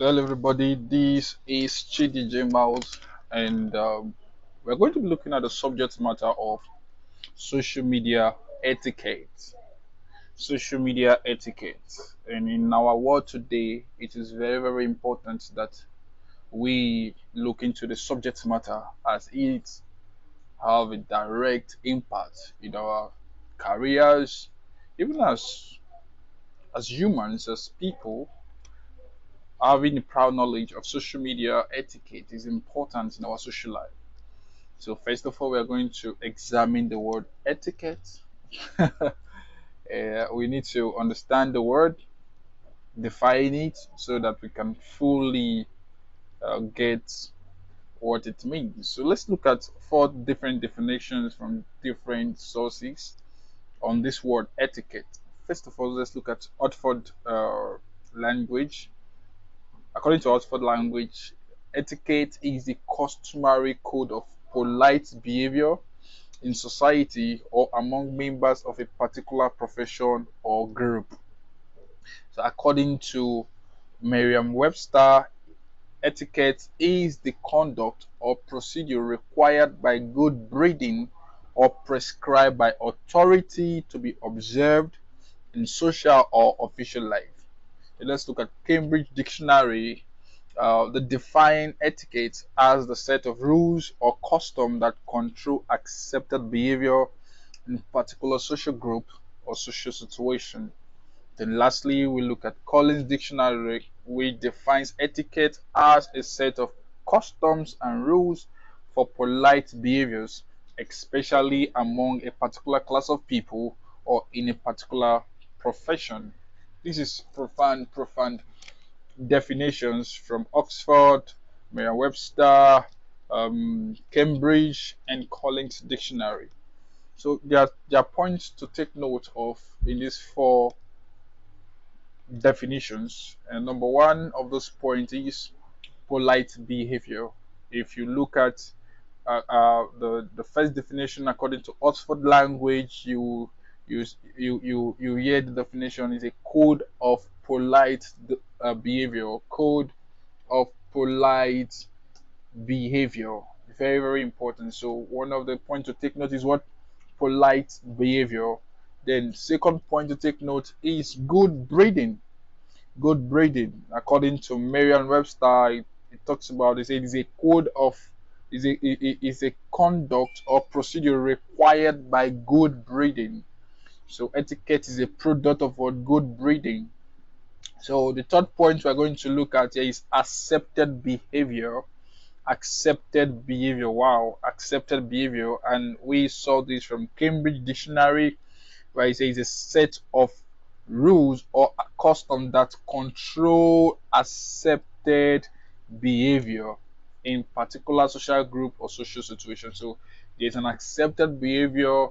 So hello everybody, this is Chidi Myles, and we're going to be looking at the subject matter of social media etiquette. Social media etiquette. And in our world today, it is very important that we look into the subject matter as it have a direct impact in our careers, even as humans, as people. Having a proud knowledge of social media etiquette is important in our social life. So, first of all, we are going to examine the word etiquette. We need to understand the word, define it, so that we can fully get what it means. So, let's look at four different definitions from different sources on this word etiquette. First of all, let's look at Oxford language. According to Oxford language, etiquette is the customary code of polite behavior in society or among members of a particular profession or group. So, according to Merriam-Webster, etiquette is the conduct or procedure required by good breeding or prescribed by authority to be observed in social or official life. So let's look at Cambridge Dictionary. The define etiquette as the set of rules or custom that control accepted behavior in a particular social group or social situation. Then lastly, we look at Collins Dictionary, which defines etiquette as a set of customs and rules for polite behaviors, especially among a particular class of people or in a particular profession. This is profound definitions from Oxford, Merriam-Webster, Cambridge, and Collins Dictionary. So there are points to take note of in these four definitions. And number one of those points is polite behavior. If you look at the first definition according to Oxford language, you you hear the definition is a code of polite behavior. Code of polite behavior. Very important. So one of the points to take note is what polite behavior. Then second point to take note is good breeding. Good breeding, according to Merriam-Webster, it talks about it is a code of is a conduct or procedure required by good breeding. So etiquette is a product of what good breeding. So the third point we're going to look at here is accepted behavior. Accepted behavior. Wow, accepted behavior. And we saw this from Cambridge Dictionary, where it says a set of rules or custom that control accepted behavior in particular social group or social situation. So there's an accepted behavior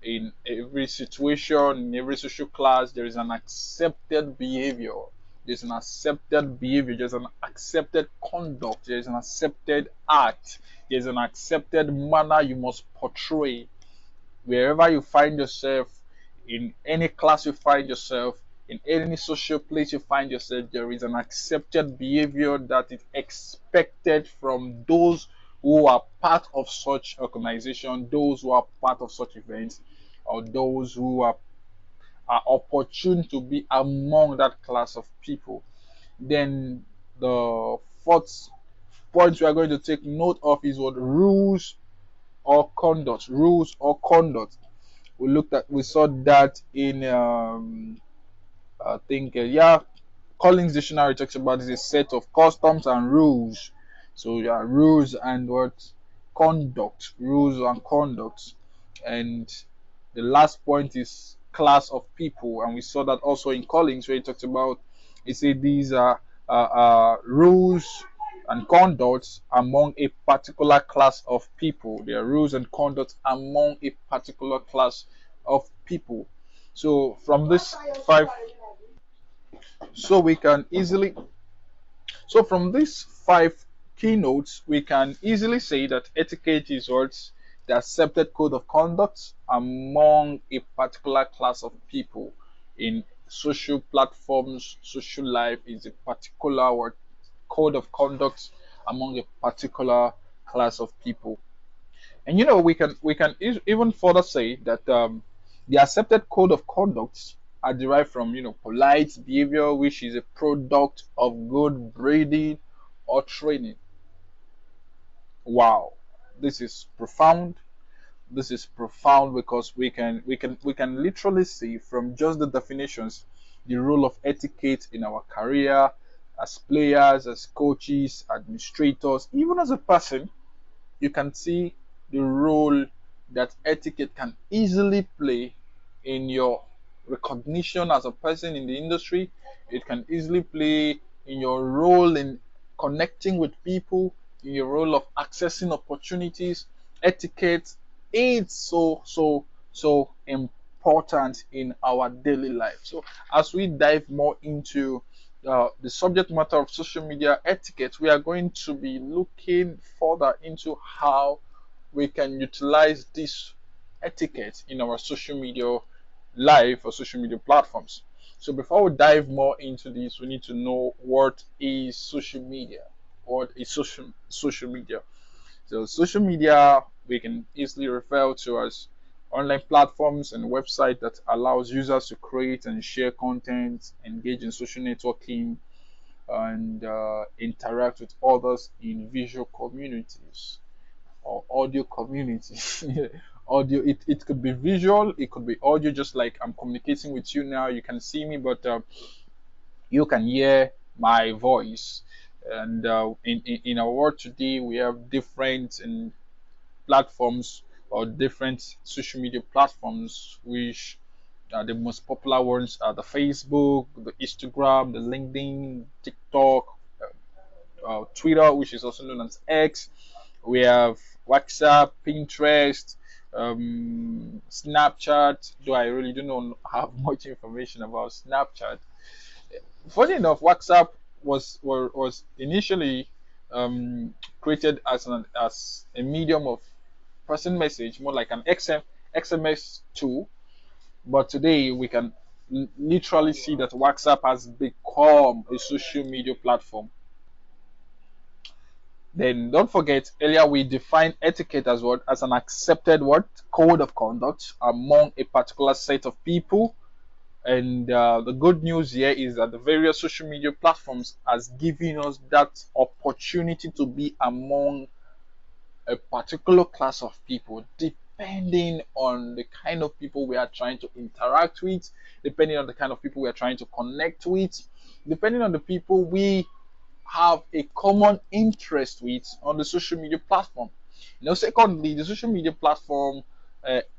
in every situation, in every social class. There is an accepted behavior. There's an accepted behavior. There's an accepted conduct. There's an accepted act. There's an accepted manner you must portray wherever you find yourself, in any class you find yourself, in any social place you find yourself, there is an accepted behavior that is expected from those who are part of such organization, those who are part of such events, or those who are opportune to be among that class of people. Then the fourth point we are going to take note of is what rules or conduct. Rules or conduct, we saw that in I think yeah, Collins Dictionary talks about is a set of customs and rules. So yeah, rules and what conduct, rules and conduct. And the last point is class of people, and we saw that also in Collins where he talks about, he said these are rules and conducts among a particular class of people. There are rules and conduct among a particular class of people. So from this five, so we can easily, so from these five keynotes, we can easily say that etiquette is what the accepted code of conduct among a particular class of people in social platforms. Social life is a particular word code of conduct among a particular class of people. And even further say that the accepted code of conduct are derived from polite behavior, which is a product of good breeding or training. Wow, this is profound. This is profound because we can literally see from just the definitions the role of etiquette in our career as players, as coaches, administrators, even as a person. You can see the role that etiquette can easily play in your recognition as a person in the industry. It can easily play in your role in connecting with people, in your role of accessing opportunities. Etiquette is so important in our daily life. So as we dive more into the subject matter of social media etiquette, we are going to be looking further into how we can utilize this etiquette in our social media life or social media platforms. So before we dive more into this, we need to know what is social media. What is social media? So social media we can easily refer to as online platforms and website that allows users to create and share content, engage in social networking, and interact with others in visual communities or audio communities. Audio, it could be visual, it could be audio, just like I'm communicating with you now. You can see me, but you can hear my voice. And in our world today, we have different platforms or different social media platforms, which the most popular ones are the Facebook, the Instagram, the LinkedIn, TikTok, Twitter, which is also known as X. We have WhatsApp, Pinterest, Snapchat. Though I really do not have much information about Snapchat. Funny enough, WhatsApp was initially created as a medium of person message, more like an XMS tool. But today we can literally see that WhatsApp has become a social media platform. Then don't forget, earlier we defined etiquette as what? As an accepted what? Code of conduct among a particular set of people. And the good news here is that the various social media platforms has given us that opportunity to be among a particular class of people, depending on the kind of people we are trying to interact with, depending on the kind of people we are trying to connect with, depending on the people we have a common interest with on the social media platform. Secondly, the social media platform,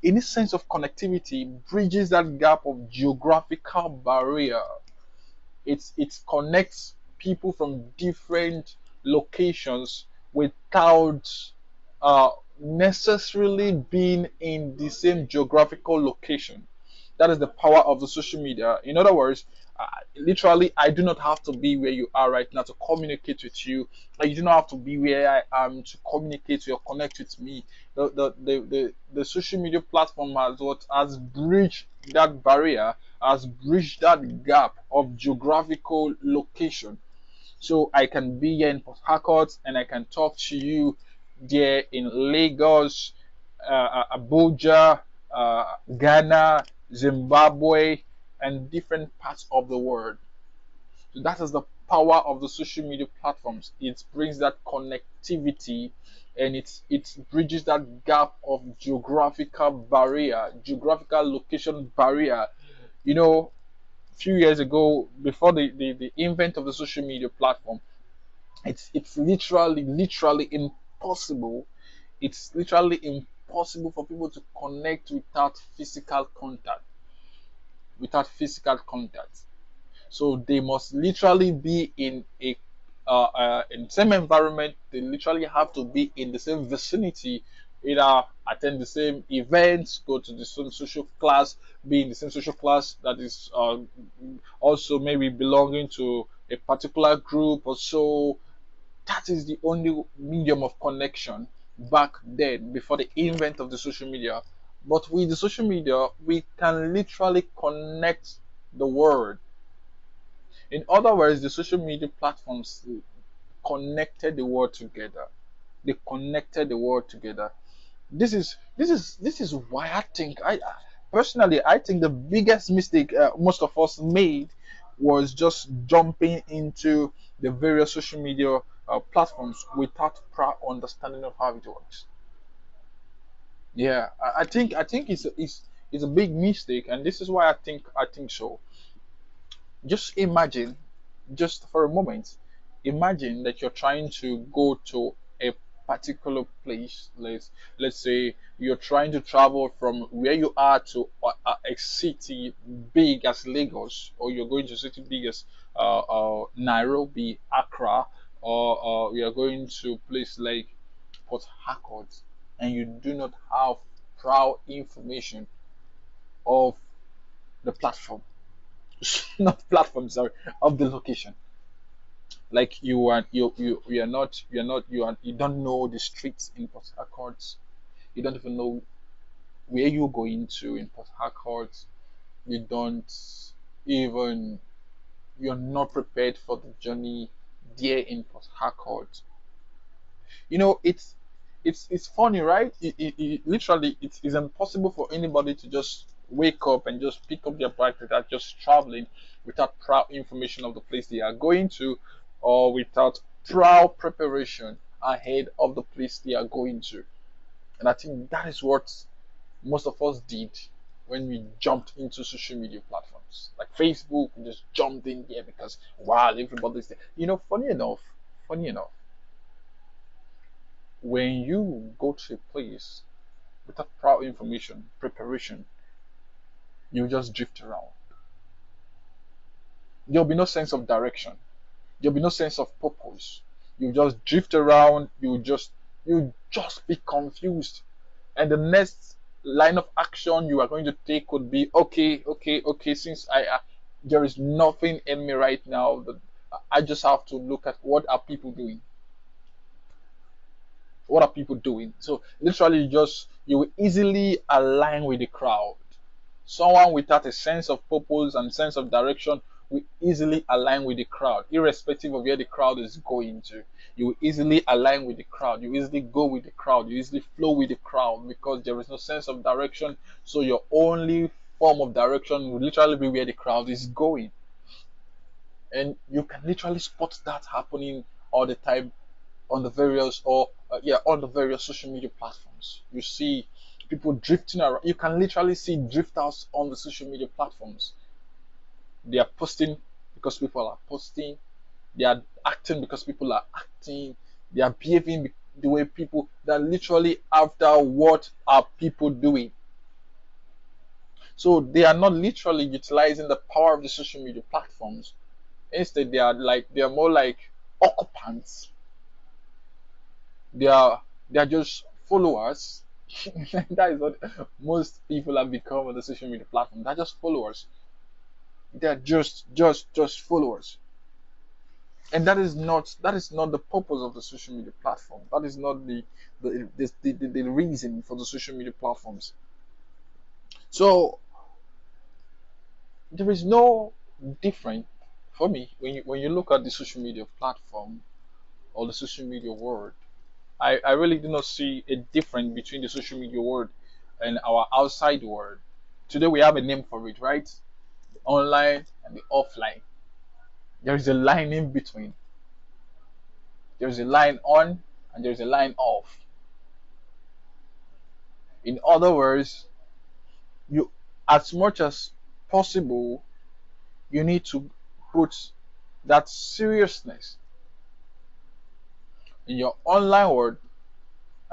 in a sense of connectivity, bridges that gap of geographical barrier. It connects people from different locations without uh, necessarily being in the same geographical location. That is the power of the social media. In other words, literally, I do not have to be where you are right now to communicate with you. You do not have to be where I am to communicate or connect with me. The social media platform has bridged that barrier, has bridged that gap of geographical location. So I can be here in Port Harcourt and I can talk to you there in Lagos, Abuja, Ghana, Zimbabwe, and different parts of the world. So that is the power of the social media platforms. It brings that connectivity and it bridges that gap of geographical barrier, geographical location barrier. Few years ago, before the invent of the social media platform, it's literally impossible. It's literally impossible for people to connect without physical contact. So they must literally be in the same environment. They literally have to be in the same vicinity, either attend the same events, go to the same social class, be in the same social class that is also maybe belonging to a particular group or so. That is the only medium of connection back then before the invent of the social media. But with the social media, we can literally connect the world. In other words, the social media platforms connected the world together. They connected the world together. This is why personally, I think the biggest mistake most of us made was just jumping into the various social media platforms without proper understanding of how it works. Yeah, I think it's a big mistake, and this is why I think so. Just imagine, just for a moment, imagine that you're trying to go to a particular place. Let's say you're trying to travel from where you are to a city big as Lagos, or you're going to a city big as Nairobi, Accra, or you're going to a place like Port Harcourt, and you do not have proud information of the platform, not platform, sorry, of the location. Like you don't know the streets in Port Harcourt. You don't even know where you're going to in Port Harcourt. You don't even you're not prepared for the journey there in Port Harcourt. It's funny, right? Literally it's impossible for anybody to just wake up and just pick up their bike without just traveling, without proper information of the place they are going to, or without proper preparation ahead of the place they are going to. And I think that is what most of us did when we jumped into social media platforms like Facebook. We just jumped in there because wow, everybody's there. Funny enough, when you go to a place without proper information, preparation, you just drift around. There'll be no sense of direction. There'll be no sense of purpose. You just drift around. You just be confused. And the next line of action you are going to take would be okay, okay, okay. Since there is nothing in me right now, that I just have to look at what are people doing. What are people doing? So literally, you will easily align with the crowd. Someone without a sense of purpose and sense of direction will easily align with the crowd, irrespective of where the crowd is going to. You will easily align with the crowd. You easily go with the crowd. You easily flow with the crowd because there is no sense of direction. So your only form of direction will literally be where the crowd is going. And you can literally spot that happening all the time on the various or yeah on the various social media platforms. You see people drifting around. You can literally see drifters on the social media platforms. They are posting because people are posting. They are acting because people are acting. They are behaving the way people. They're literally after what are people doing. So they are not literally utilizing the power of the social media platforms. Instead, they are more like occupants. They are just followers. That is what most people have become on the social media platform. They're just followers. They're just followers. And that is not the purpose of the social media platform. That is not the reason for the social media platforms. So there is no different for me when you look at the social media platform or the social media world. I really do not see a difference between the social media world and our outside world. Today we have a name for it, right? The online and the offline. There is a line in between. There's a line on and there's a line off. In other words, you as much as possible you need to put that seriousness in your online world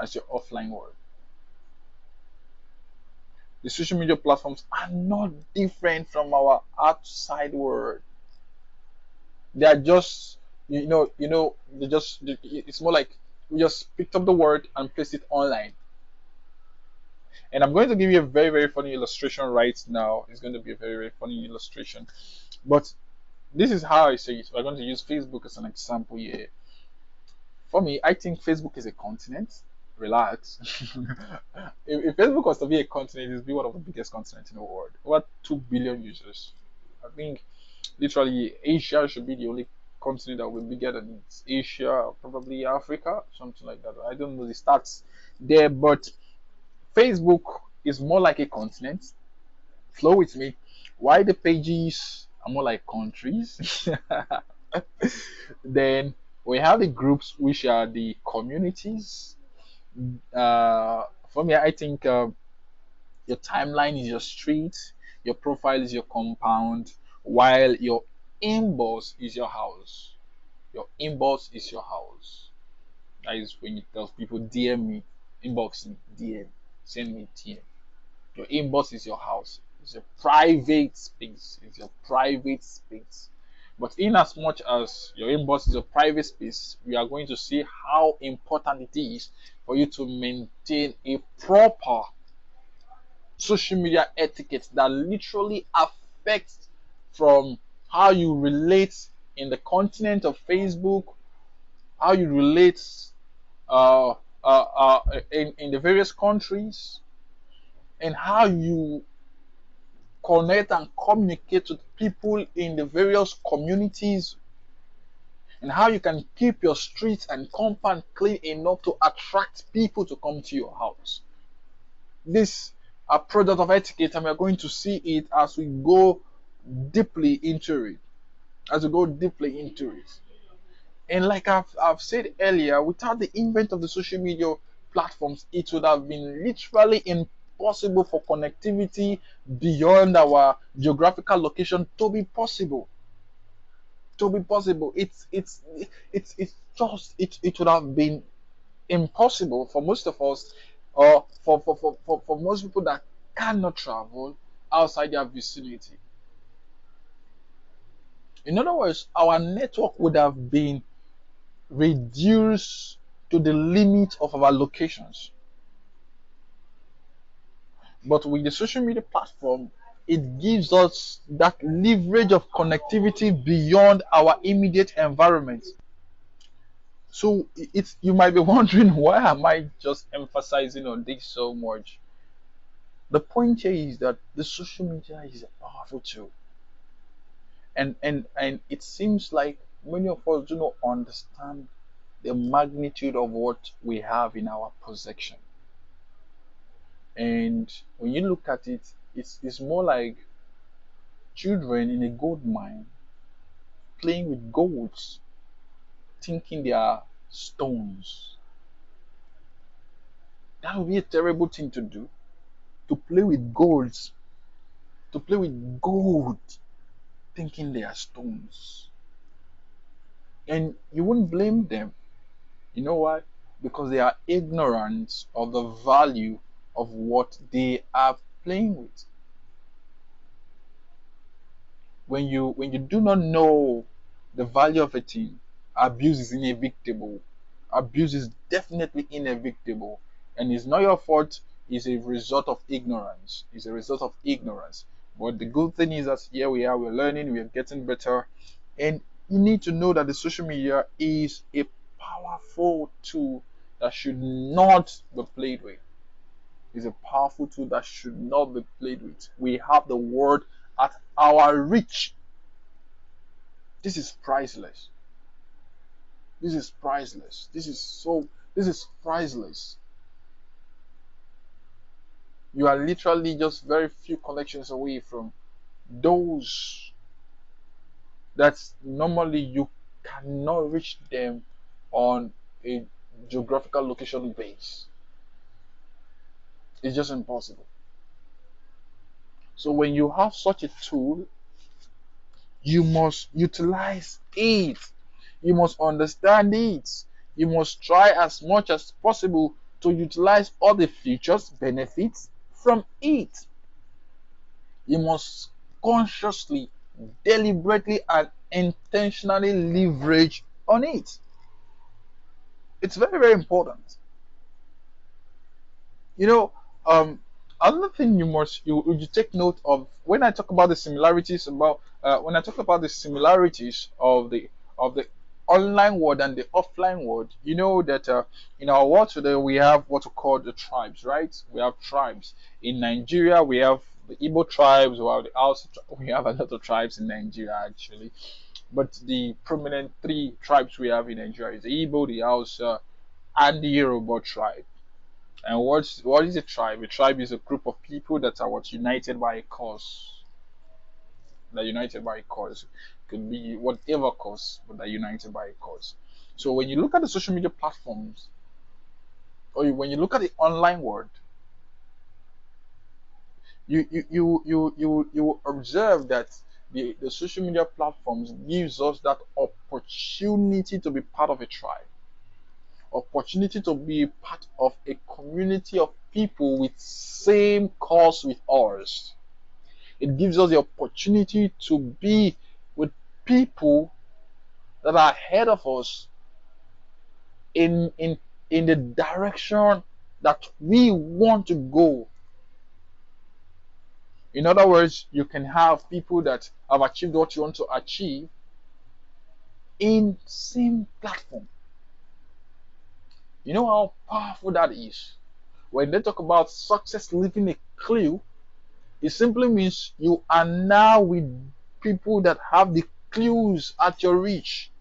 as your offline world. The social media platforms are not different from our outside world. They are just it's more like we just picked up the word and placed it online. And I'm going to give you a very, very funny illustration right now. It's going to be a very, very funny illustration. But this is how I say it. We're going to use Facebook as an example here. For me, I think Facebook is a continent. Relax. if Facebook was to be a continent, it would be one of the biggest continents in the world. Over 2 billion users. I think literally Asia should be the only continent that will be bigger than it. Asia, probably Africa, something like that. I don't know the stats there, but Facebook is more like a continent. Flow with me. Why the pages are more like countries? Then we have the groups, which are the communities. For me, I think your timeline is your street, your profile is your compound, while your inbox is your house. Your inbox is your house. That is when you tell people DM me, inbox me, DM, send me DM. Your inbox is your house. It's a private space. It's your private space. But in as much as your inbox is a private space, we are going to see how important it is for you to maintain a proper social media etiquette that literally affects from how you relate in the continent of Facebook, how you relate uh, in the various countries, and how you connect and communicate with people in the various communities, and how you can keep your streets and compound clean enough to attract people to come to your house. This a product of etiquette, and we are going to see it as we go deeply into it. As we go deeply into it. And like I've said earlier, without the invent of the social media platforms, it would have been literally impossible for connectivity beyond our geographical location to be possible. To be possible, it's just it would have been impossible for most of us, or for most people that cannot travel outside their vicinity. In other words, our network would have been reduced to the limit of our locations. But with the social media platform, it gives us that leverage of connectivity beyond our immediate environment. So it's you might be wondering, why am I just emphasizing on this so much? The point here is that the social media is a powerful tool, and it seems like many of us do not understand the magnitude of what we have in our possession. And when you look at it, it's more like children in a gold mine playing with golds, thinking they are stones. That would be a terrible thing to do. To play with golds, to play with gold, thinking they are stones. And you wouldn't blame them. You know why? Because they are ignorant of the value of what they are playing with. When you do not know the value of a thing, abuse is inevitable. Abuse is definitely inevitable, and it's not your fault. It's a result of ignorance. It's a result of ignorance. But the good thing is that here we are, we're learning, we're getting better, and you need to know that the social media is a powerful tool that should not be played with. It's a powerful tool that should not be played with. We have the word at our reach. This is priceless. This is priceless. This is priceless. You are literally just very few connections away from those that normally you cannot reach them on a geographical location base. It's just impossible. So when you have such a tool, you must utilize it. You must understand it. You must try as much as possible to utilize all the features, benefits from it. You must consciously, deliberately, and intentionally leverage on it. It's very, very important. You know, another thing you take note of when I talk about the similarities about when I talk about the similarities of the online world and the offline world. You know that in our world today we have what we call the tribes, right? We have tribes in Nigeria. We have the Igbo tribes. We have the Hausa. We have a lot of tribes in Nigeria actually. But the prominent three tribes we have in Nigeria is the Igbo, the Hausa, and the Yoruba tribe. And what is a tribe? A tribe is a group of people that are what united by a cause. They're united by a cause. Could be whatever cause, but they're united by a cause. So when you look at the social media platforms, or when you look at the online world, you observe that the social media platforms gives us that opportunity to be part of a tribe, opportunity to be part of a community of people with same cause with ours. It gives us the opportunity to be with people that are ahead of us in the direction that we want to go. In other words, you can have people that have achieved what you want to achieve in same platform. You know how powerful that is? When they talk about success leaving a clue, it simply means you are now with people that have the clues at your reach.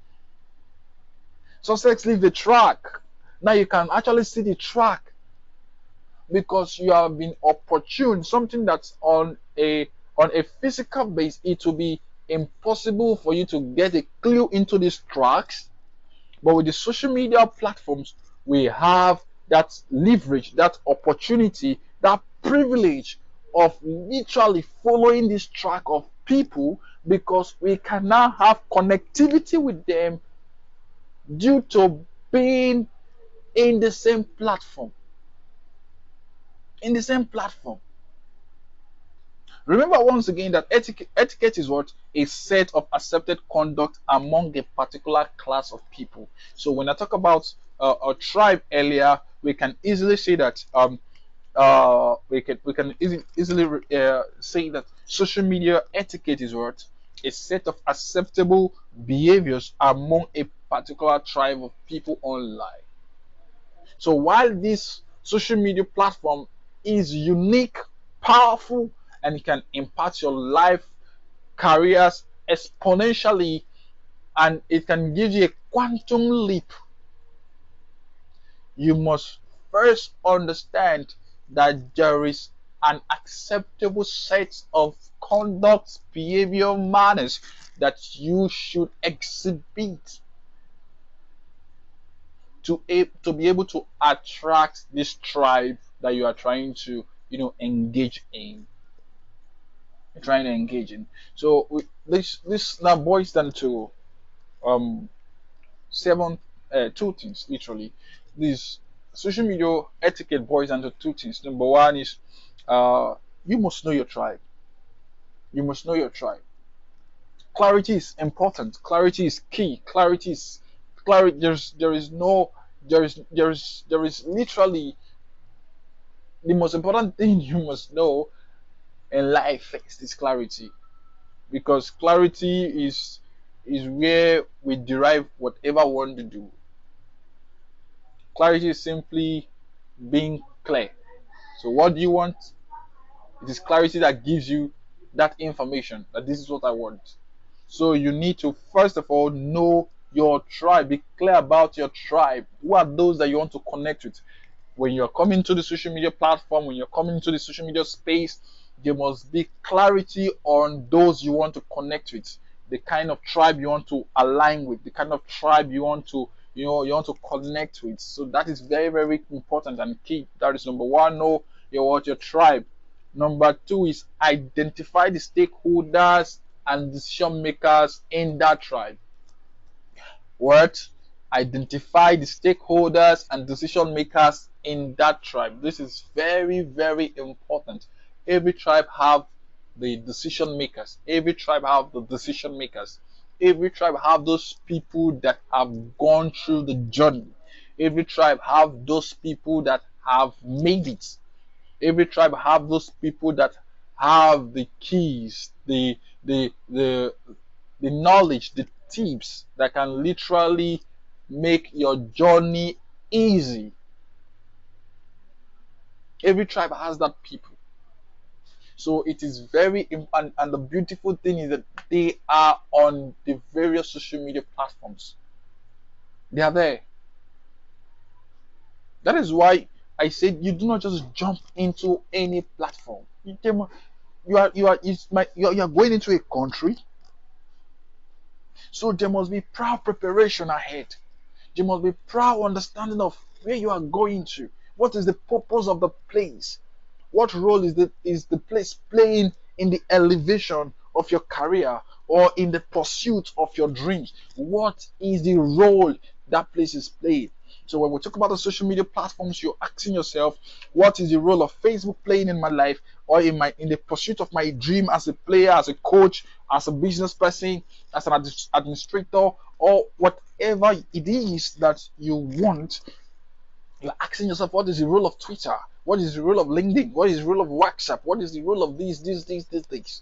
Success leave the track. Now you can actually see the track because you have been opportune, something that's on a physical base. It will be impossible for you to get a clue into these tracks. But with the social media platforms, we have that leverage, that opportunity, that privilege of literally following this track of people because we can now have connectivity with them due to being in the same platform. In the same platform. Remember once again that etiquette is what? A set of accepted conduct among a particular class of people. So when I talk about a tribe earlier, we can easily say that we can easily say that social media etiquette is what? A set of acceptable behaviors among a particular tribe of people online. So while this social media platform is unique, powerful, and it can impact your life, careers exponentially, and it can give you a quantum leap, you must first understand that there is an acceptable set of conduct, behavior, manners that you should exhibit to be able to attract this tribe that you are trying to engage in. You're trying to engage in. So this now boils down to um seven two things literally. This social media etiquette boils down to two things. Number one is uh you must know your tribe. You must know your tribe. Clarity is important. Clarity is key. Clarity. There is no there is literally the most important thing you must know in life is clarity, because clarity is where we derive whatever we want to do. Clarity is simply being clear. So what do you want? It is clarity that gives you that information that this is what I want. So you need to first of all know your tribe. Be clear about your tribe. Who are those that you want to connect with? When you're coming to the social media platform, when you're coming to the social media space, there must be clarity on those you want to connect with, the kind of tribe you want to align with, the kind of tribe you want to connect with. So that is very, very important and key. That is number one. Know your tribe. Number two is identify the stakeholders and decision makers in that tribe. What? Identify the stakeholders and decision makers in that tribe. This is very, very important. Every tribe have the decision makers. Every tribe have the decision makers. Every tribe have those people that have gone through the journey. Every tribe have those people that have made it. Every tribe have those people that have the keys, the knowledge, the tips that can literally make your journey easy. Every tribe has that people. So it is and the beautiful thing is that they are on the various social media platforms. They are there. That is why I said you do not just jump into any platform. You are going into a country, so there must be proper preparation ahead. There must be proper understanding of where you are going to. What is the purpose of the place? What role is the place playing in the elevation of your career or in the pursuit of your dreams? What is the role that place is playing? So when we talk about the social media platforms, you're asking yourself, what is the role of Facebook playing in my life or in the pursuit of my dream as a player, as a coach, as a business person, as an administrator, or whatever it is that you want. You're asking yourself, what is the role of Twitter? What is the role of LinkedIn? What is the role of WhatsApp? What is the role of these things?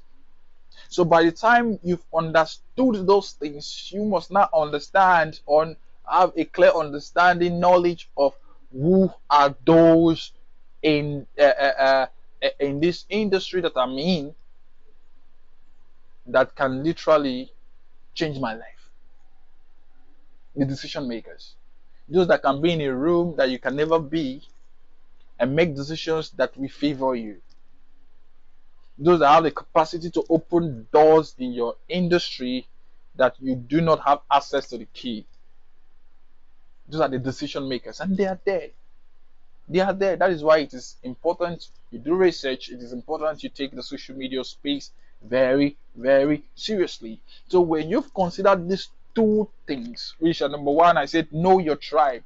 So by the time you've understood those things, you must now understand or have a clear understanding, knowledge of who are those in this industry that I'm in that can literally change my life. The decision makers, those that can be in a room that you can never be and make decisions that will favor you. Those that have the capacity to open doors in your industry that you do not have access to the key. Those are the decision makers, and they are there. They are there. That is why it is important you do research. It is important you take the social media space very, very seriously. So when you've considered these two things, which are number one, I said know your tribe.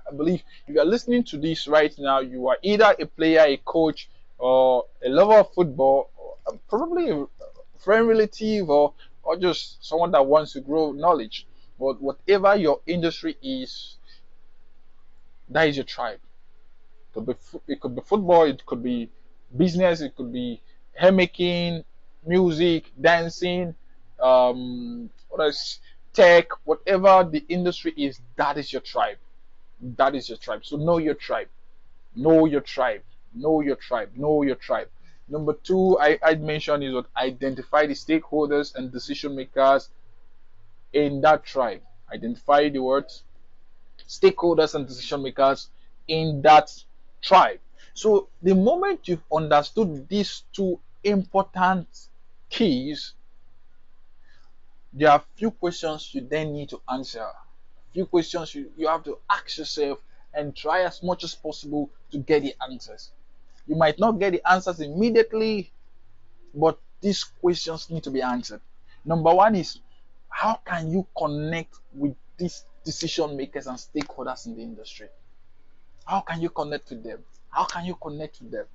I believe if you are listening to this right now, you are either a player, a coach, or a lover of football, or probably a friend, relative, or just someone that wants to grow knowledge. But whatever your industry is, that is your tribe. It could be football, it could be business, it could be hairmaking, music, dancing, what else, tech, whatever the industry is, that is your tribe. That is your tribe. So know your tribe. Know your tribe. Know your tribe. Know your tribe. Number two, I'd mentioned is what identify the stakeholders and decision makers in that tribe. Identify the words stakeholders and decision makers in that tribe. So the moment you've understood these two important keys, there are few questions you then need to answer. Few questions you have to ask yourself and try as much as possible to get the answers. You might not get the answers immediately, but these questions need to be answered. Number one is, how can you connect with these decision makers and stakeholders in the industry? How can you connect with them? How can you connect with them?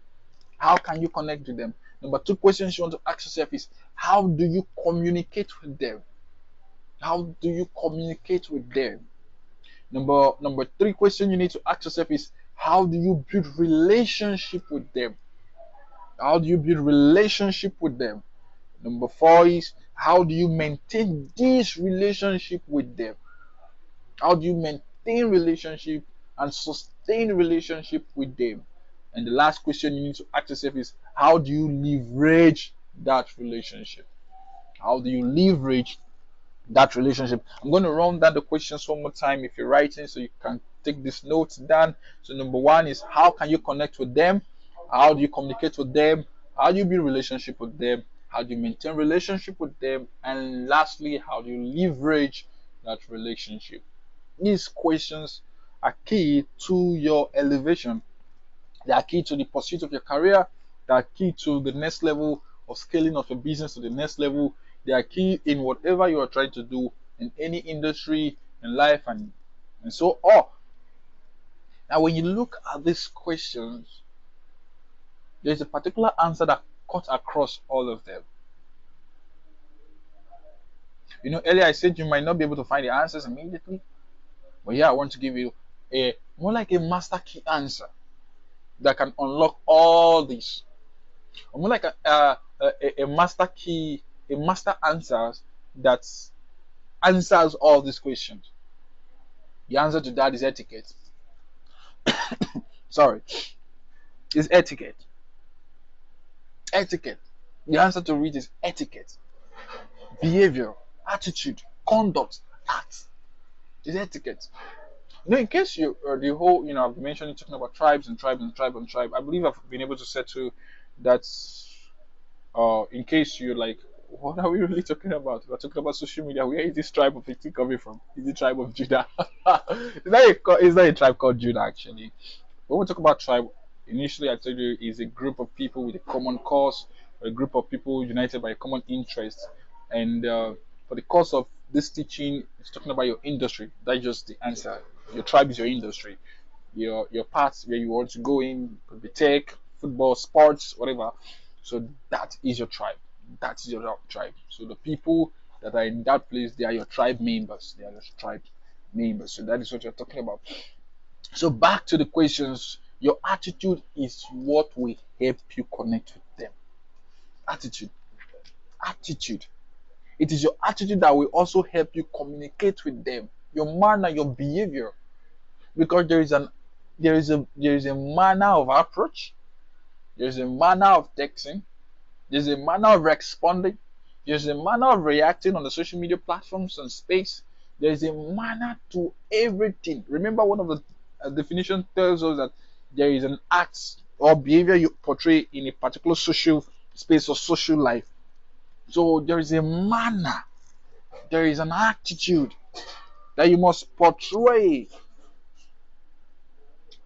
How can you connect with them? Number two questions you want to ask yourself is, how do you communicate with them? How do you communicate with them? Number three question you need to ask yourself is, how do you build relationship with them? How do you build relationship with them? Number four is, how do you maintain this relationship with them? How do you maintain relationship and sustain relationship with them? And the last question you need to ask yourself is, how do you leverage that relationship? How do you leverage that relationship? I'm going to run down the questions one more time if you're writing so you can take these notes down. So number one is, how can you connect with them? How do you communicate with them? How do you build relationship with them? How do you maintain relationship with them? And lastly, how do you leverage that relationship? These questions are key to your elevation. They are key to the pursuit of your career. They are key to the next level of scaling of your business to the next level. They are key in whatever you are trying to do in any industry in life and so on. Now, when you look at these questions, there's a particular answer that cuts across all of them. Earlier I said you might not be able to find the answers immediately, but yeah, I want to give you a more like a master key answer that can unlock all this. More like a master key, a master answers that answers all these questions. The answer to that is etiquette. Sorry, is etiquette. Etiquette. The answer to it is etiquette. Behavior, attitude, conduct, act is etiquette. No, in case you the whole I've mentioned talking about tribes and tribe and tribe and tribe. I believe I've been able to settle that. In case you're like, what are we really talking about? We're talking about social media. Where is this tribe of Etiquette coming from? Is it tribe of Judah? It's not a tribe called Judah actually. When we talk about tribe, initially I told you is a group of people with a common cause, or a group of people united by a common interest. And for the course of this teaching, it's talking about your industry. That's just the answer. Your tribe is your industry. Your paths where you want to go in could be tech, football, sports, whatever. So that is your tribe. That is your tribe. So the people that are in that place, they are your tribe members. They are your tribe members. So that is what you're talking about. So back to the questions. Your attitude is what will help you connect with them. Attitude. Attitude. It is your attitude that will also help you communicate with them. Your manner, your behavior. Because there is a manner of approach, there's a manner of texting, there's a manner of responding, there's a manner of reacting on the social media platforms and space. There's a manner to everything. Remember, one of the definition tells us that there is an act or behavior you portray in a particular social space or social life. So there is a manner, there is an attitude that you must portray.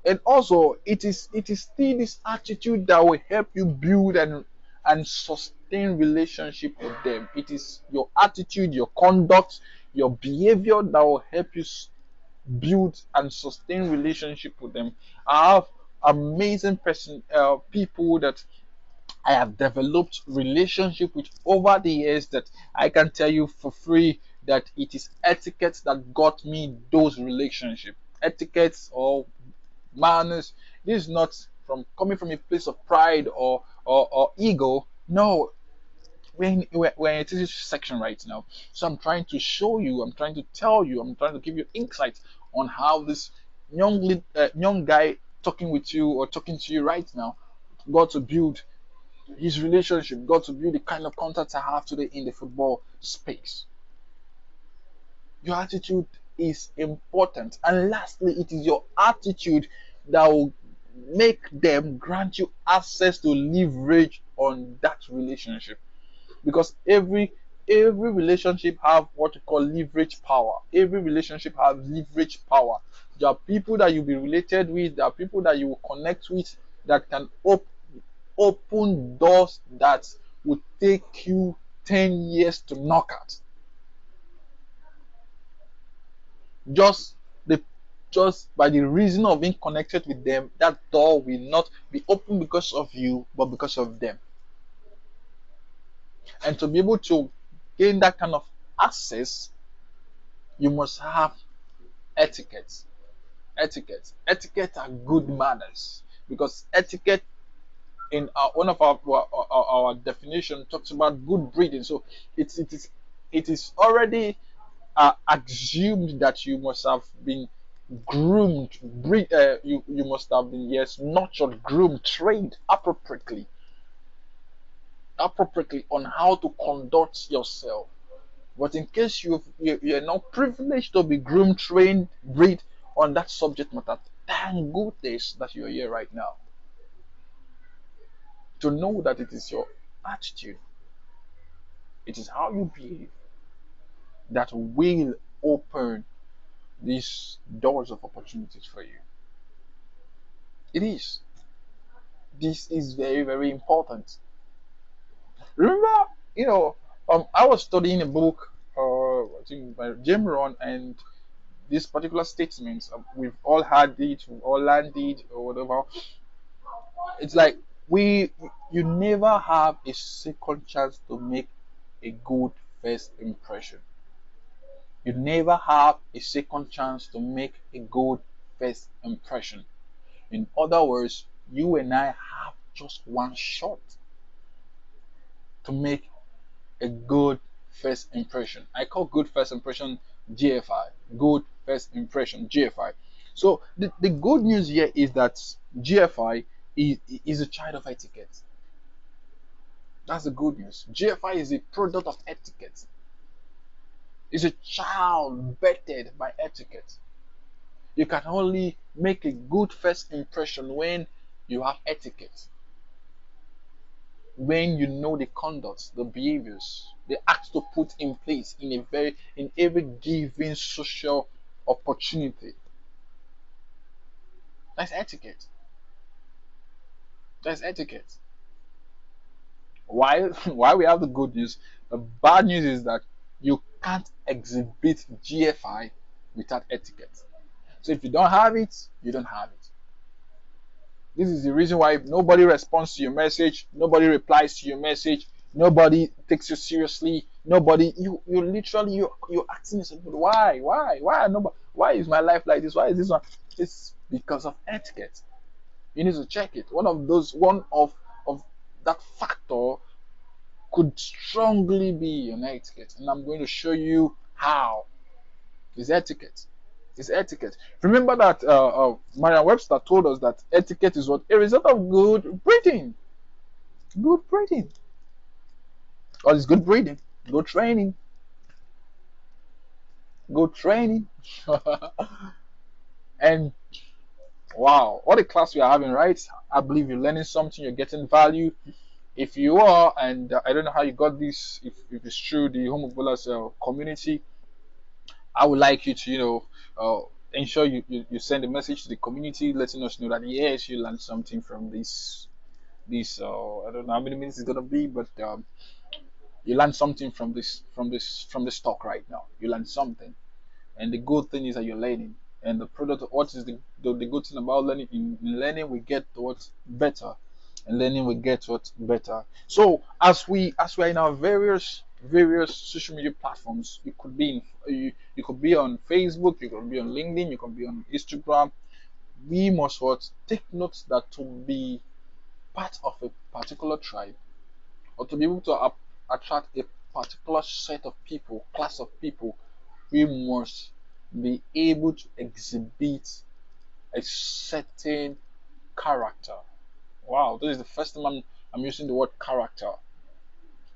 And also it is still this attitude that will help you build and sustain relationship with them. It is your attitude, your conduct, your behavior that will help you build and sustain relationship with them. I have amazing people that I have developed relationship with over the years that I can tell you for free that it is etiquette that got me those relationships. Etiquettes or manners. This is not from coming from a place of pride or ego. No, we're in a teaching section right now. So I'm trying to show you, I'm trying to tell you, I'm trying to give you insight on how this young guy talking with you or talking to you right now got to build his relationship, got to build the kind of contacts I have today in the football space. Your attitude is important. And lastly, it is your attitude that will make them grant you access to leverage on that relationship. Because every relationship have what we call leverage power. Every relationship have leverage power. There are people that you'll be related with, there are people that you will connect with that can open doors that would take you 10 years to knock at. just the just by the reason of being connected with them, that door will not be open because of you, but because of them. And to be able to gain that kind of access, you must have etiquette. Etiquette are good manners, because etiquette in one of our definition talks about good breeding. So it is already assumed that you must have been groomed, you must have been, yes, nurtured, groomed, trained appropriately on how to conduct yourself. But in case you're not privileged to be groomed, trained, bred on that subject matter, thank goodness that you're here right now. To know that it is your attitude, it is how you behave that will open these doors of opportunities for you. It is. This is very, very important. Remember, I was studying a book, I think by Jim Rohn, and this particular statement, we've all had it, we've all learned it, or whatever. It's like you never have a second chance to make a good first impression. You never have a second chance to make a good first impression. In other words, you and I have just one shot to make a good first impression. I call good first impression GFI. Good first impression GFI. So the good news here is that GFI is a child of etiquette. That's the good news. GFI is a product of etiquette. It's a child bettered by etiquette. You can only make a good first impression when you have etiquette, when you know the conduct, the behaviors, the acts to put in place in every given social opportunity. That's etiquette. That's etiquette. Why why we have the good news? The bad news is that you can't exhibit GFI without etiquette. So if you don't have it, you don't have it. This is the reason why nobody responds to your message, nobody replies to your message, nobody takes you seriously, nobody you literally you're asking yourself, why nobody, why is my life like this? Why is this one? It's because of etiquette. You need to check it. One of that factor could strongly be an etiquette, and I'm going to show you how. It's etiquette. It's etiquette. Remember that Merriam Webster told us that etiquette is what a result of good breeding. Good breeding. What is good breeding? Good training. Good training. And wow, what a class we are having, right? I believe you're learning something, you're getting value. If you are, and I don't know how you got this, if it's through the Homo Bolas community, I would like you to, ensure you send a message to the community, letting us know that yes, you learned something from this. I don't know how many minutes it's gonna be, but you learned something from this talk right now. You learned something, and the good thing is that you're learning. And the product, what is the good thing about learning? In learning, we get towards better, and learning we get what better. So as we are in our various social media platforms, you could be on Facebook, you could be on LinkedIn, you could be on Instagram. We must what take notes that to be part of a particular tribe, or to be able to attract a particular set of people, class of people, we must be able to exhibit a certain character. Wow, this is the first time I'm using the word character.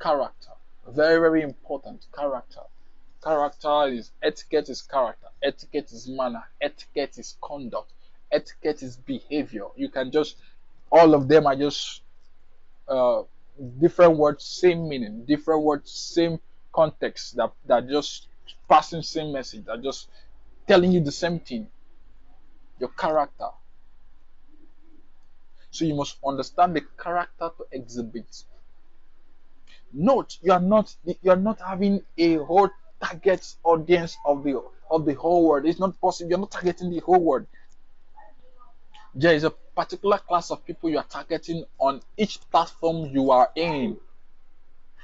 Character. Very, very important. Character. Character is etiquette is character. Etiquette is manner. Etiquette is conduct. Etiquette is behavior. You can just all of them are just uh, different words, same meaning, different words, same context that just passing same message, that just telling you the same thing. Your character. So you must understand the character to exhibit. Note, you are not having a whole target audience of the whole world. It's not possible. You're not targeting the whole world. There is a particular class of people you are targeting on each platform you are in.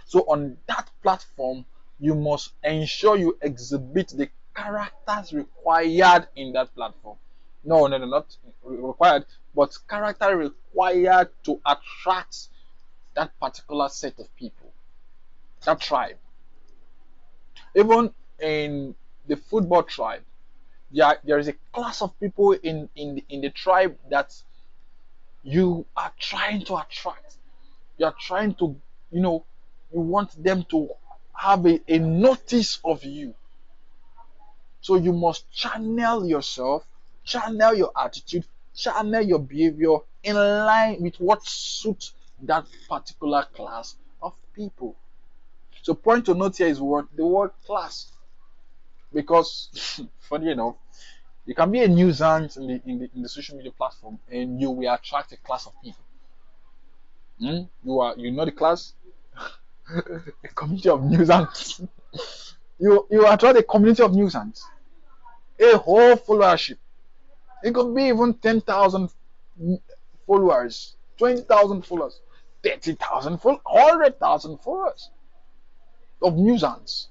So on that platform, you must ensure you exhibit the characters required in that platform. No, no, no, not required, but character required to attract that particular set of people, that tribe. Even in the football tribe, there is a class of people in the tribe that you are trying to attract. You are trying to, you want them to have a notice of you. So you must channel yourself, channel your attitude, channel your behavior in line with what suits that particular class of people. So point to note here is the word class, because funny enough, you can be a nuisance in the social media platform and you will attract a class of people. You know the class, a community of nuisance. You attract a community of nuisance, a whole followership. It could be even 10,000 followers, 20,000 followers, 30,000 followers, 100,000 followers of nuisance.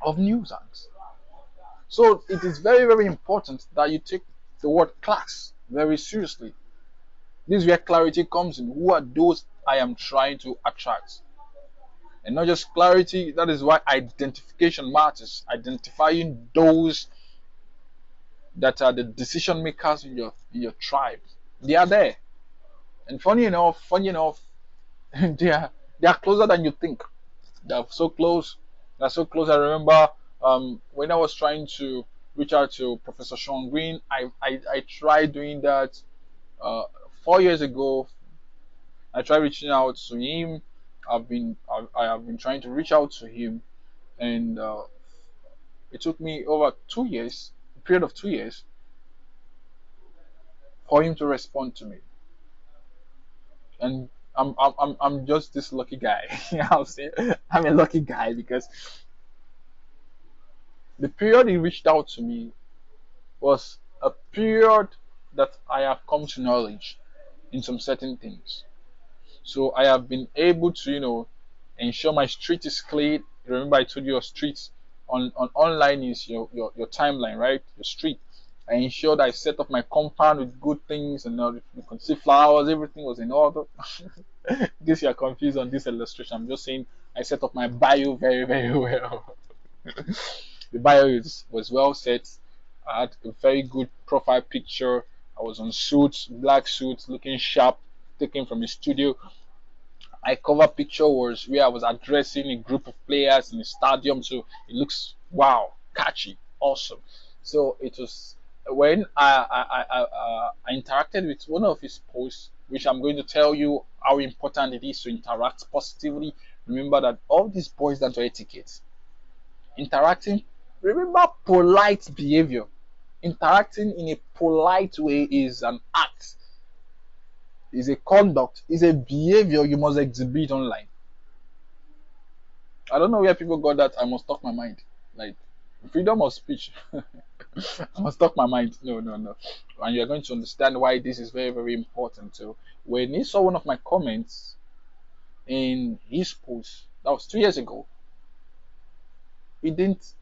Of nuisance. So it is very, very important that you take the word class very seriously. This is where clarity comes in. Who are those I am trying to attract? And not just clarity, that is why identification matters. Identifying those that are the decision makers in your tribe. They are there. And funny enough, they are they are closer than you think. They are so close. They are so close. I remember when I was trying to reach out to Professor Sean Green, I tried doing that uh, 4 years ago. I tried reaching out to him. I have been trying to reach out to him, and it took me over 2 years, a period of 2 years, for him to respond to me. And I'm just this lucky guy. I'll say I'm a lucky guy because the period he reached out to me was a period that I have come to knowledge in some certain things. So I have been able to, ensure my street is clean. Remember, I told you your streets on online is your timeline, right? Your street. I ensured I set up my compound with good things, and you can see flowers, everything was in order. In case you are confused on this illustration, I'm just saying I set up my bio very, very well. The bio was well set. I had a very good profile picture. I was on suits, black suits, looking sharp, taken from the studio. My cover picture was where I was addressing a group of players in a stadium, so it looks wow, catchy, awesome. So it was when I interacted with one of his posts, which I'm going to tell you how important it is to interact positively. Remember that all these boys down to etiquette, interacting. Remember polite behavior. Interacting in a polite way is an act, is a conduct, is a behavior you must exhibit online. I don't know where people got that. I must talk my mind. Like freedom of speech. I must talk my mind. No, no, no. And you're going to understand why this is very, very important. So when he saw one of my comments in his post, that was 2 years ago, he didn't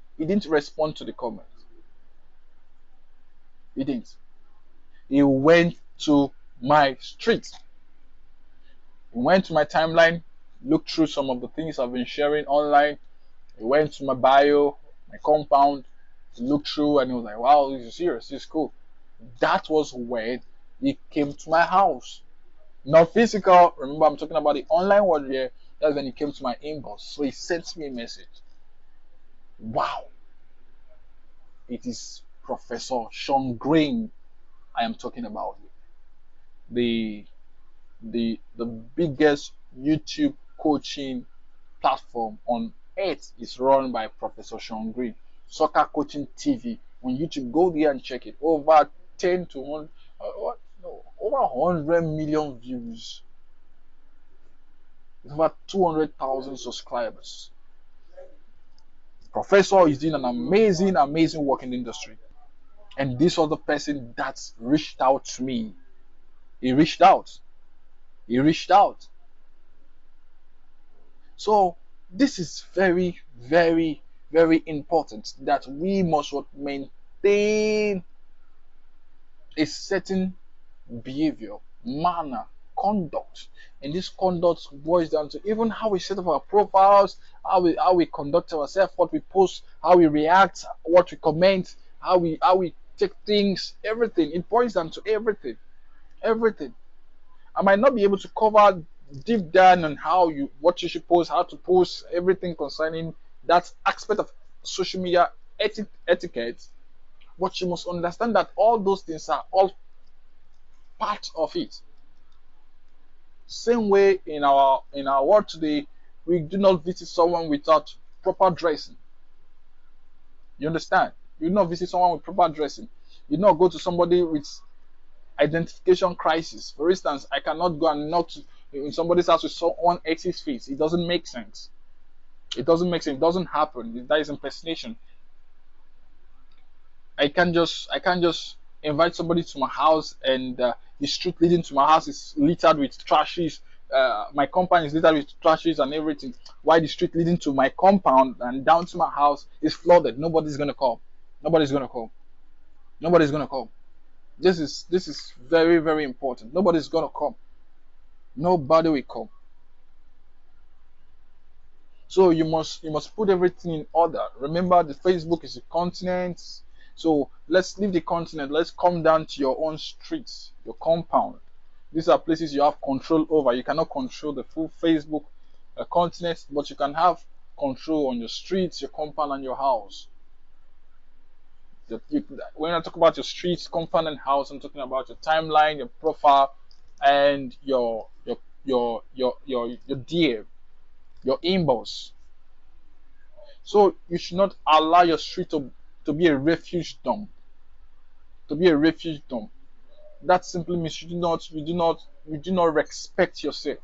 respond to the comment. He didn't. He went to my street. He went to my timeline, looked through some of the things I've been sharing online. He went to my bio, my compound, looked through, and he was like, wow, this is serious, this is cool. That was when he came to my house. Not physical. Remember, I'm talking about the online world here. That's when he came to my inbox. So he sent me a message. Wow, it is Professor Sean Green I am talking about. The the biggest YouTube coaching platform on earth is run by Professor Sean Green. Soccer Coaching TV on YouTube. Go there and check it. Over 10 to 1, what? No, over 100 million views. Over 200,000 subscribers. Professor is doing an amazing, amazing work in the industry. And this other person that's reached out to me. He reached out. He reached out. So this is very, very, very important that we must maintain a certain behavior, manner, conduct. And this conduct boils down to even how we set up our profiles, how we conduct ourselves, what we post, how we react, what we comment, how we take things, everything. It boils down to everything. Everything. I might not be able to cover deep down on what you should post, how to post, everything concerning that aspect of social media etiquette, but you must understand that all those things are all part of it. Same way in our world today, we do not visit someone without proper dressing. You understand? You do not visit someone with proper dressing. You do not go to somebody with identification crisis. For instance, I cannot go and knock in somebody's house with someone else's face. It doesn't make sense. It doesn't make sense. It doesn't happen. That is impersonation. I can't just invite somebody to my house and the street leading to my house is littered with trashes. My compound is littered with trashes and everything. Why the street leading to my compound and down to my house is flooded? Nobody's gonna come. Nobody's gonna come. Nobody's gonna come. This is very, very important. Nobody's gonna come. Nobody will come. So you must put everything in order. Remember, the Facebook is a continent. So let's leave the continent. Let's come down to your own streets, your compound. These are places you have control over. You cannot control the full Facebook continent, but you can have control on your streets, your compound, and your house. When I talk about your streets, compound, and house, I'm talking about your timeline, your profile, and your DM, your inbox. So you should not allow your street to be a refuge dump. To be a refuge dump. That simply means you do not respect yourself.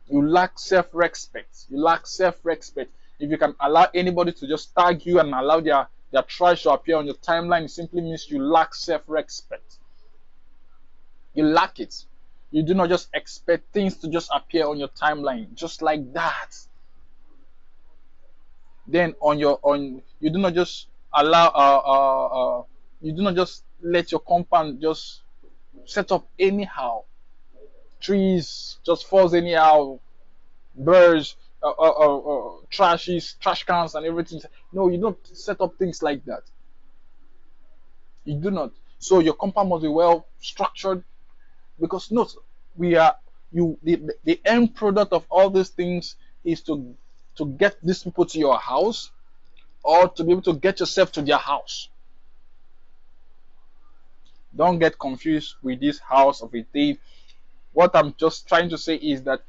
You lack self-respect. You lack self-respect. If you can allow anybody to just tag you and allow their trash to appear on your timeline, it simply means you lack self-respect. You lack it. You do not just expect things to just appear on your timeline just like that. Then on you do not just allow you do not just let your compound just set up anyhow. Trees just falls anyhow, birds, trash cans and everything. No, you don't set up things like that. You do not. So your compound must be well structured, because note, we are you the end product of all these things is to get these people to your house, or to be able to get yourself to their house. Don't get confused with this house of a thief. What I'm just trying to say is that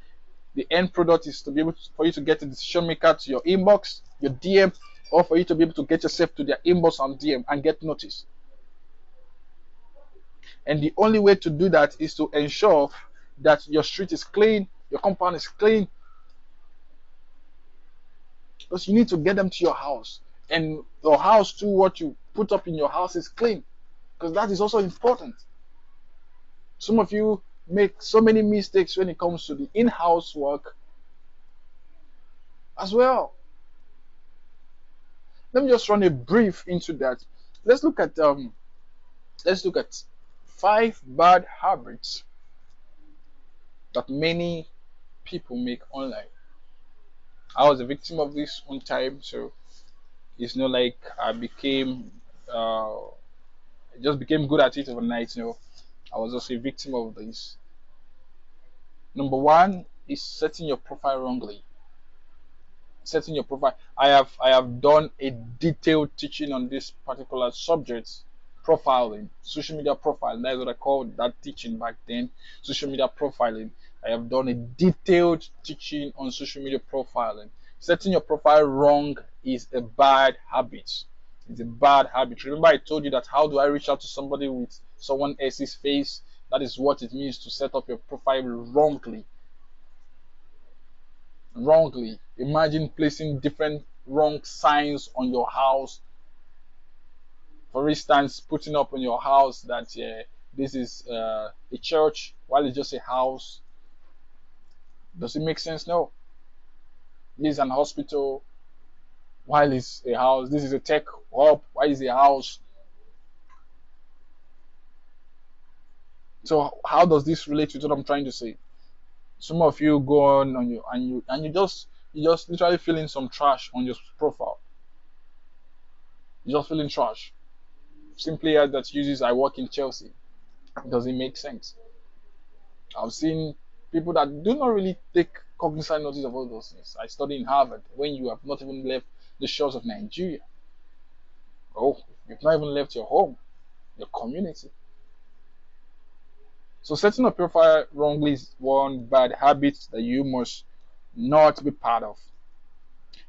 the end product is to be able for you to get a decision maker to your inbox, your DM, or for you to be able to get yourself to their inbox and DM and get noticed. And the only way to do that is to ensure that your street is clean, your compound is clean, because you need to get them to your house. And your house too, what you put up in your house is clean, because that is also important. Some of you make so many mistakes when it comes to the in-house work as well. Let me just run a brief into that. Let's look at 5 bad habits that many people make online. I was a victim of this one time, so it's not like I just became good at it overnight. I was also a victim of this. Number one is setting your profile wrongly. Setting your profile. I have done a detailed teaching on this particular subject, profiling, social media profiling. That's what I called that teaching back then, social media profiling. I have done a detailed teaching on social media profiling. Setting your profile wrong is a bad habit. It's a bad habit. Remember, I told you that how do I reach out to somebody with someone else's face? That is what it means to set up your profile wrongly. Wrongly. Imagine placing different wrong signs on your house. For instance, putting up on your house that this is a church while it's just a house. Does it make sense? No. This is an hospital while it's a house. This is a tech hub while it's a house. So how does this relate to what I'm trying to say? Some of you go on you and you just literally filling some trash on your profile. You're just feeling trash. Simply as that uses I work in Chelsea. Does it make sense? I've seen people that do not really take cognizant notice of all those things. I study in Harvard when you have not even left the shores of Nigeria. Oh, you've not even left your home, your community. So setting a profile wrongly is one bad habit that you must not be part of.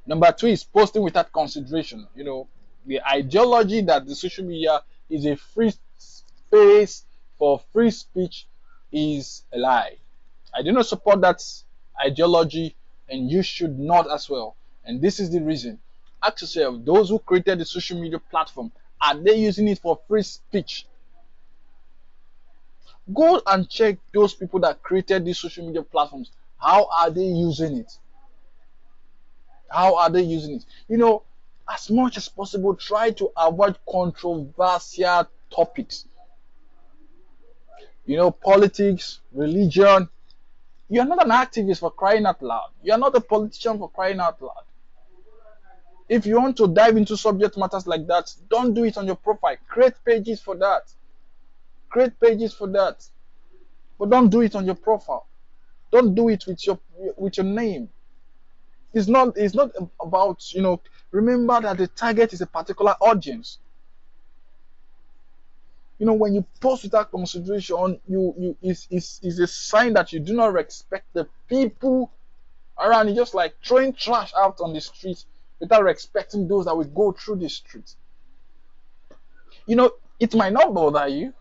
Number 2 is posting without consideration. The ideology that the social media is a free space for free speech is a lie. I do not support that ideology, and you should not as well. And this is the reason. Ask yourself, those who created the social media platform, are they using it for free speech? Go and check those people that created these social media platforms. How are they using it? How are they using it? As much as possible, try to avoid controversial topics. Politics, religion. You're not an activist for crying out loud. You're not a politician for crying out loud. If you want to dive into subject matters like that, don't do it on your profile. Create pages for that. create pages for that, but don't do it on your profile. Don't do it with your name. It's not about, remember that the target is a particular audience. When you post without consideration, you is a sign that you do not respect the people around you. Just like throwing trash out on the street without respecting those that will go through the street. It might not bother you,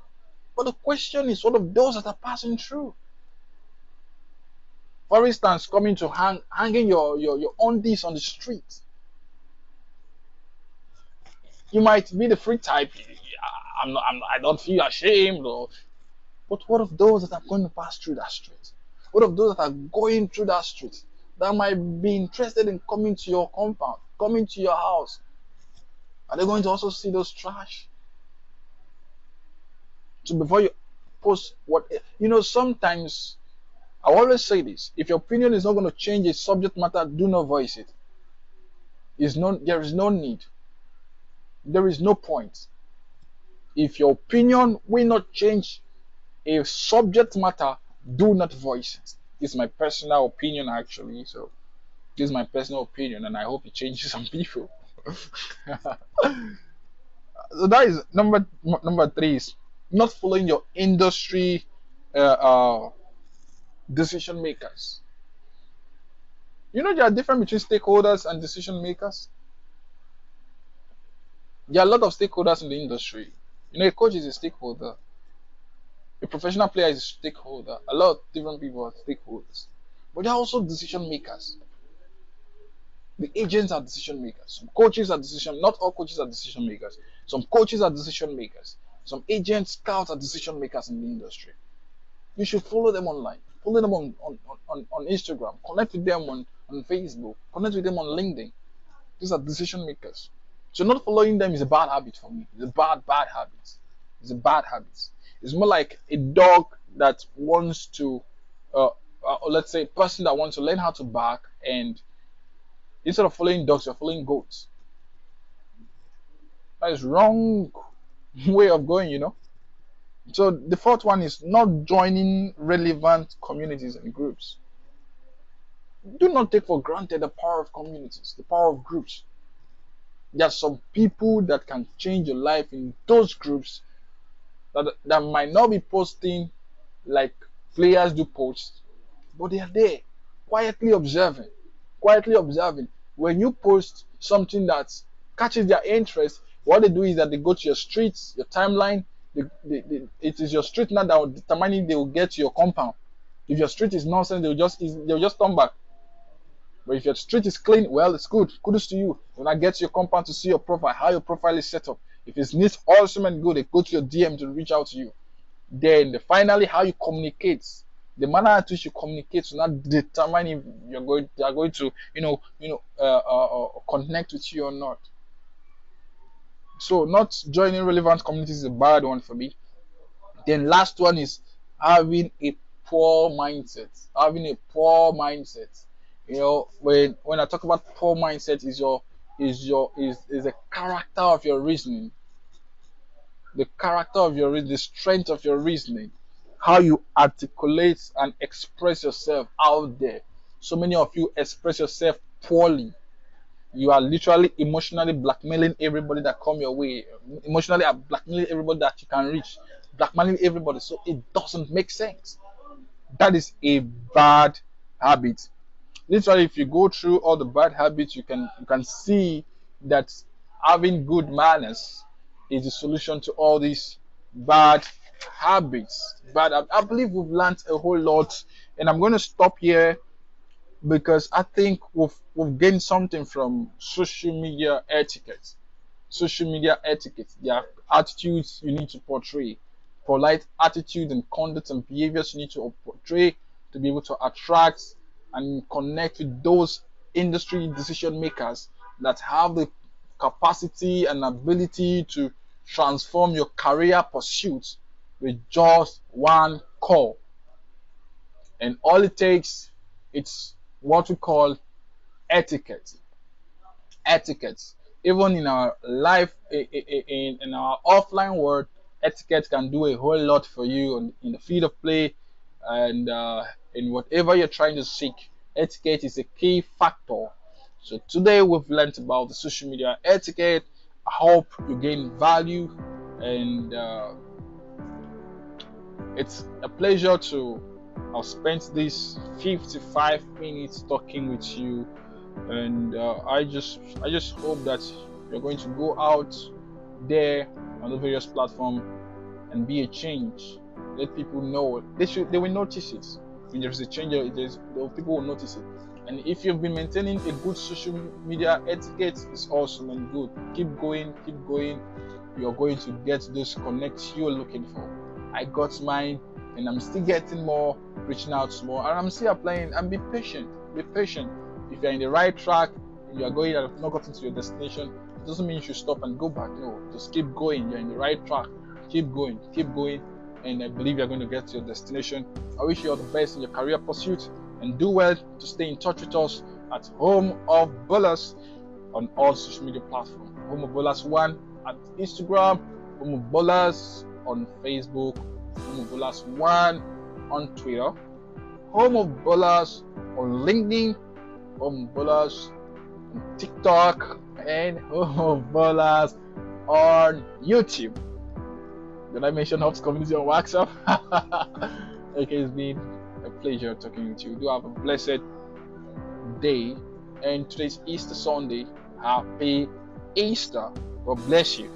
but the question is, what of those that are passing through? For instance, coming to hanging your undies on the street. You might be the free type. I don't feel ashamed, but what of those that are going to pass through that street? What of those that are going through that street that might be interested in coming to your compound, coming to your house? Are they going to also see those trash? So before you post sometimes I always say this: if your opinion is not going to change a subject matter, do not voice it. There is no need. There is no point. If your opinion will not change a subject matter, do not voice it. It's my personal opinion, actually. So this is my personal opinion, and I hope it changes some people. So that is number three, is not following your industry decision makers. There are difference between stakeholders and decision makers. There are a lot of stakeholders in the industry. A coach is a stakeholder. A professional player is a stakeholder. A lot of different people are stakeholders. But there are also decision makers. The agents are decision makers. Some coaches are not all coaches are decision makers. Some coaches are decision makers. Some agents, scouts are decision makers in the industry. You should follow them online. Follow them on Instagram. Connect with them on Facebook. Connect with them on LinkedIn. These are decision makers. So not following them is a bad habit for me. It's a bad habit. It's a bad habit. It's more like a dog that wants to, let's say, a person that wants to learn how to bark, and instead of following dogs, you're following goats. That is wrong way of going. So the fourth one is not joining relevant communities and groups. Do not take for granted the power of communities, the power of groups. There are some people that can change your life in those groups that might not be posting like players do post, but they are there, quietly observing. When you post something that catches their interest, what they do is that they go to your streets, your timeline. It is your street now that will determine if they will get to your compound. If your street is nonsense, they'll just turn back. But if your street is clean, well, it's good. Kudos to you. When I get to your compound to see your profile, how your profile is set up. If it's neat, awesome, and good, they go to your DM to reach out to you. Then finally, how you communicate, the manner at which you communicate will not determine if they are going to connect with you or not. So not joining relevant communities is a bad one for me. Then last one is having a poor mindset. When I talk about poor mindset, is the character of your reasoning. The character of your reasoning, the strength of your reasoning, how you articulate and express yourself out there. So many of you express yourself poorly. You are literally emotionally blackmailing everybody that come your way. Emotionally blackmailing everybody that you can reach. Blackmailing everybody. So it doesn't make sense. That is a bad habit. Literally, if you go through all the bad habits, you can see that having good manners is the solution to all these bad habits. But I believe we've learned a whole lot, and I'm going to stop here because I think we've gained something from social media etiquette. Social media etiquette. There are attitudes you need to portray, polite attitudes and conduct and behaviors you need to portray to be able to attract and connect with those industry decision makers that have the capacity and ability to transform your career pursuits with just one call. And all it takes, it's what we call etiquette. Etiquette. Even in our life, in our offline world, Etiquette can do a whole lot for you in the field of play, and in whatever you're trying to seek. Etiquette is a key factor. So today we've learned about the social media etiquette. I hope you gain value, and it's a pleasure to have spent these 55 minutes talking with you, and I just hope that you're going to go out there on the various platforms and be a change. Let people know. They will notice it. When there's a change, people will notice it. And if you've been maintaining a good social media etiquette, it's awesome and good. Keep going, keep going. You're going to get those connects you're looking for. I got mine, and I'm still getting more, reaching out more, and I'm still applying. And be patient. Be patient. If you're in the right track and you are going and have not gotten to your destination, it doesn't mean you should stop and go back. No, just keep going. You're in the right track. Keep going, and I believe you're going to get to your destination. I wish you all the best in your career pursuit, and do well to stay in touch with us at Home of Bowlers on all social media platforms. Home of Bowlers 1 at Instagram, Home of Bowlers on Facebook, Home of Bowlers 1 on Twitter, Home of Bowlers on LinkedIn, Home of Bowlers on TikTok, and Home of Bowlers on YouTube. Did I mention HOBS community on WhatsApp? Okay, it's been a pleasure talking with you. Do have a blessed day, and today's Easter Sunday. Happy Easter. God bless you.